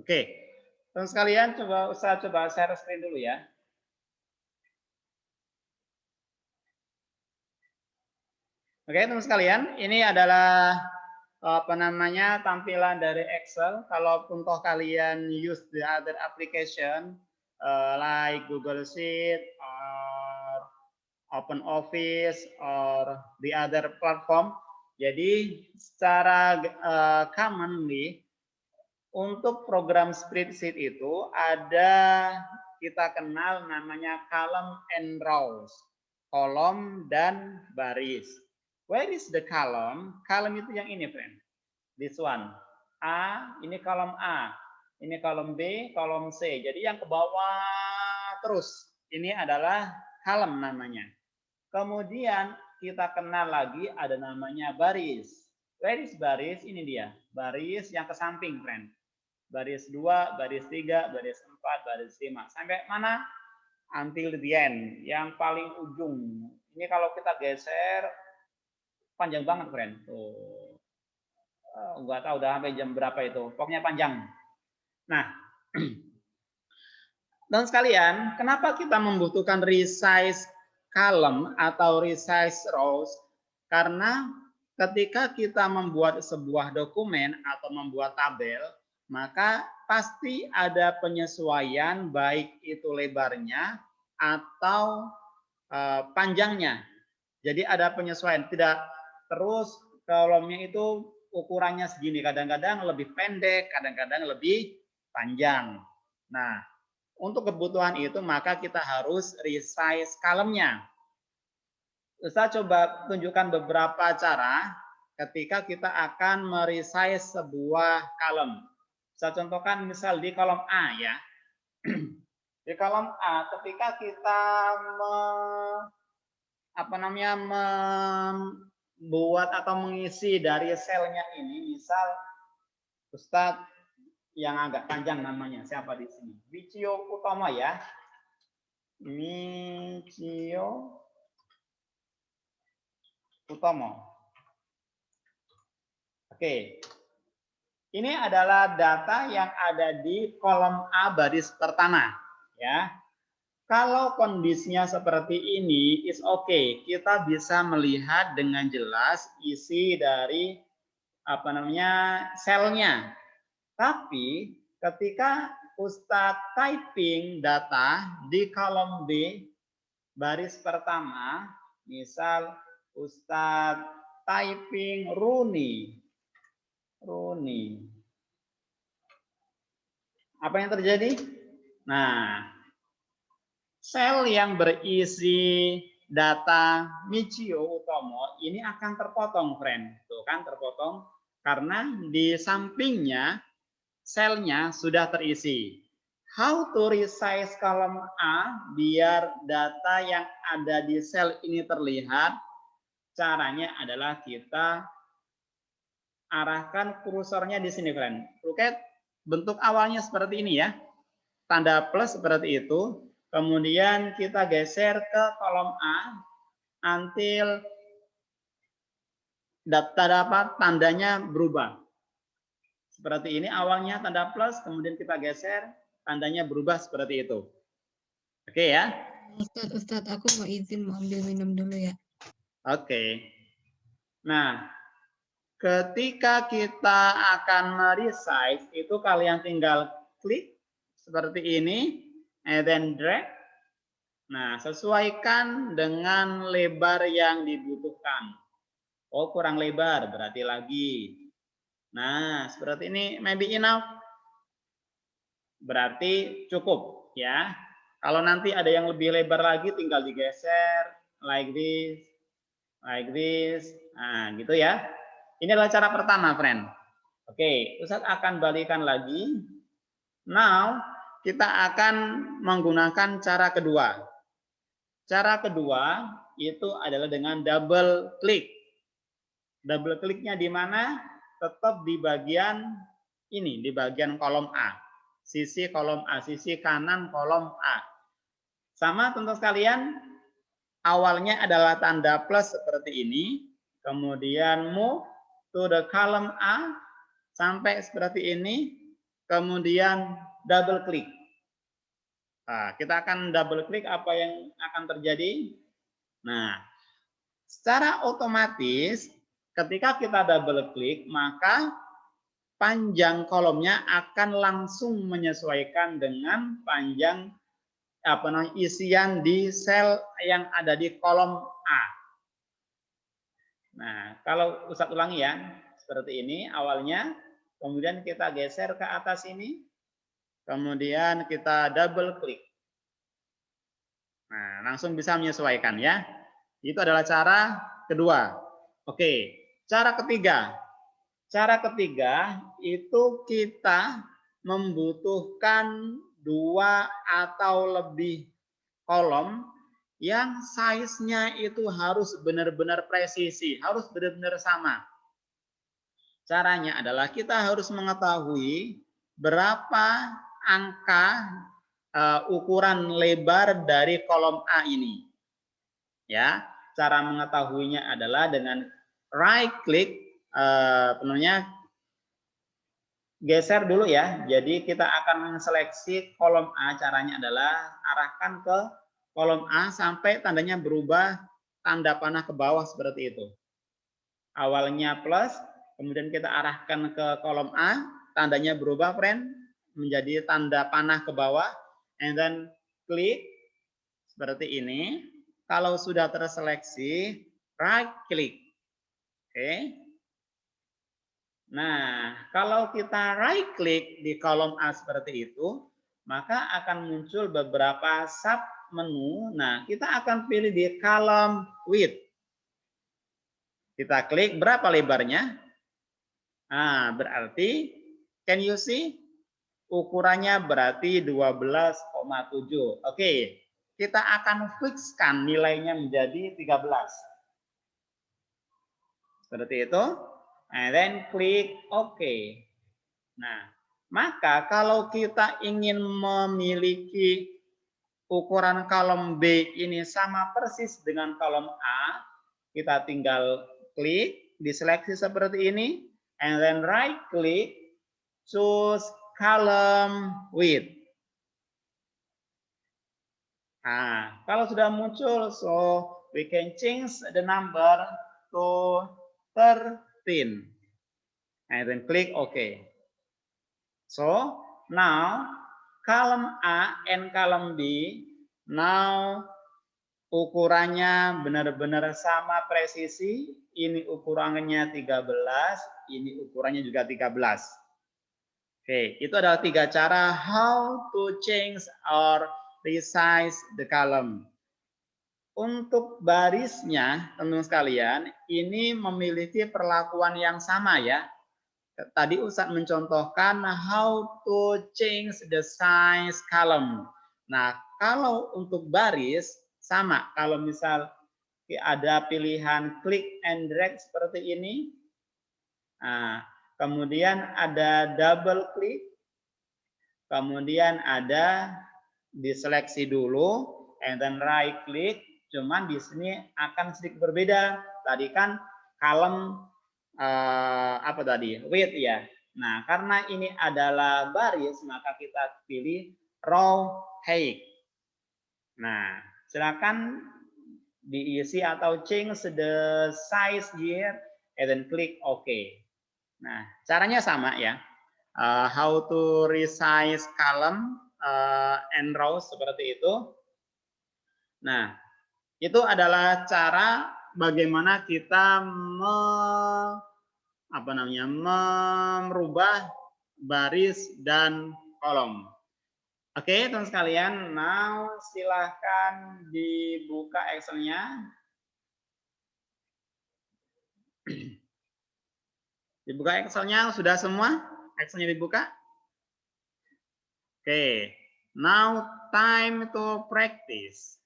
Oke, teman sekalian coba share screen dulu ya. Oke, teman sekalian, ini adalah apa namanya tampilan dari Excel. Kalaupun toh kalian use the other application like Google Sheet or Open Office or the other platform. Jadi secara commonly untuk program spreadsheet itu ada kita kenal namanya column and rows, kolom dan baris. Where is the column? Column itu yang ini, friend. This one. A, ini kolom A. Ini kolom B, kolom C. Jadi yang ke bawah terus. Ini adalah column namanya. Kemudian kita kenal lagi ada namanya baris. Where is baris? Ini dia. Baris yang ke samping, friend. Baris 2, baris 3, baris 4, baris 5. Sampai mana? Until the end. Yang paling ujung. Ini kalau kita geser panjang banget, friend. Tuh. Nggak tahu udah sampai jam berapa itu. Pokoknya panjang. Nah, dan sekalian, kenapa kita membutuhkan resize column atau resize rows? Karena ketika kita membuat sebuah dokumen atau membuat tabel, maka pasti ada penyesuaian baik itu lebarnya atau panjangnya. Jadi ada penyesuaian, tidak terus kolomnya itu ukurannya segini, kadang-kadang lebih pendek, kadang-kadang lebih panjang. Nah, untuk kebutuhan itu maka kita harus resize column-nya. Saya coba tunjukkan beberapa cara ketika kita akan meresize sebuah column. Saya contohkan misal di kolom A ya. Di kolom A ketika kita membuat atau mengisi dari selnya ini, misal Ustadz yang agak panjang namanya siapa di sini? Michio Utomo ya. Michio Utomo. Oke. Ini adalah data yang ada di kolom A baris pertama ya. Kalau kondisinya seperti ini is okay. Kita bisa melihat dengan jelas isi dari selnya. Tapi ketika Ustadz typing data di kolom B baris pertama, misal Ustadz typing Runi. Apa yang terjadi? Nah, sel yang berisi data Michio Utomo ini akan terpotong, friend. Tuh kan terpotong karena di sampingnya selnya sudah terisi. How to resize kolom A biar data yang ada di sel ini terlihat? Caranya adalah kita arahkan kursornya di sini, friend. Oke, bentuk awalnya seperti ini ya. Tanda plus seperti itu. Kemudian kita geser ke kolom A until tandanya berubah. Seperti ini awalnya tanda plus, kemudian kita geser, tandanya berubah seperti itu. Oke ya. Ustadz, aku mau izin mau ambil minum dulu ya. Oke. Nah, ketika kita akan meresize, itu kalian tinggal klik seperti ini, and then drag. Nah, sesuaikan dengan lebar yang dibutuhkan. Oh, kurang lebar, berarti lagi. Nah, seperti ini, maybe enough. Berarti cukup, ya. Kalau nanti ada yang lebih lebar lagi, tinggal digeser, like this, like this. Nah, gitu ya. Ini adalah cara pertama, friend. Oke, Ustadz akan balikan lagi. Now, kita akan menggunakan cara kedua. Cara kedua itu adalah dengan double klik. Double kliknya di mana? Tetap di bagian ini, di bagian kolom A. Sisi kolom A, sisi kanan kolom A. Sama teman-teman sekalian, awalnya adalah tanda plus seperti ini. Kemudian move to the column A sampai seperti ini. kemudian double klik. Nah, kita akan double klik apa yang akan terjadi. Nah, secara otomatis ketika kita double klik, maka panjang kolomnya akan langsung menyesuaikan dengan panjang isian di sel yang ada di kolom A. Nah, kalau Ustadz ulangi ya, seperti ini awalnya, kemudian kita geser ke atas ini, kemudian kita double klik. Nah, langsung bisa menyesuaikan ya. Itu adalah cara kedua. Oke, cara ketiga. Cara ketiga itu kita membutuhkan 2 atau lebih kolom yang size-nya itu harus benar-benar presisi, harus benar-benar sama. Caranya adalah kita harus mengetahui berapa angka ukuran lebar dari kolom A ini. Ya, cara mengetahuinya adalah dengan right click geser dulu ya. Jadi kita akan seleksi kolom A. Caranya adalah arahkan ke kolom A sampai tandanya berubah tanda panah ke bawah seperti itu. Awalnya plus, kemudian kita arahkan ke kolom A, tandanya berubah friend menjadi tanda panah ke bawah, and then klik seperti ini. Kalau sudah terseleksi, right click. Oke. Nah, kalau kita right click di kolom A seperti itu, maka akan muncul beberapa sub menu. Nah, kita akan pilih di kolom width. Kita klik berapa lebarnya. Nah, berarti can you see? Ukurannya berarti 12,7. Oke, kita akan fixkan nilainya menjadi 13. Seperti itu. And then klik OK. Nah, maka kalau kita ingin memiliki ukuran kolom B ini sama persis dengan kolom A, kita tinggal klik, diseleksi seperti ini, and then right click, choose column width. Nah, kalau sudah muncul, so we can change the number to 13. And then click OK. So now column A and column B now ukurannya benar-benar sama presisi. Ini ukurannya 13, ini ukurannya juga 13. Oke, itu adalah 3 cara how to change or resize the column. Untuk barisnya, teman-teman sekalian, ini memiliki perlakuan yang sama ya. Tadi Ustadz mencontohkan how to change the size column. Nah, kalau untuk baris sama. Kalau misal ada pilihan click and drag seperti ini. Nah, kemudian ada double click. Kemudian ada diseleksi dulu and then right click. Cuman di sini akan sedikit berbeda. Tadi kan column apa tadi? Width ya. Nah, karena ini adalah baris, maka kita pilih row height. Nah, silakan diisi atau change the size here and then click OK. Nah, caranya sama ya. How to resize column and rows seperti itu. Nah, itu adalah cara bagaimana kita merubah baris dan kolom. Oke, teman sekalian, now silahkan dibuka Excel-nya. Dibuka Excel-nya, sudah semua? Excel-nya dibuka? Oke, now time to practice.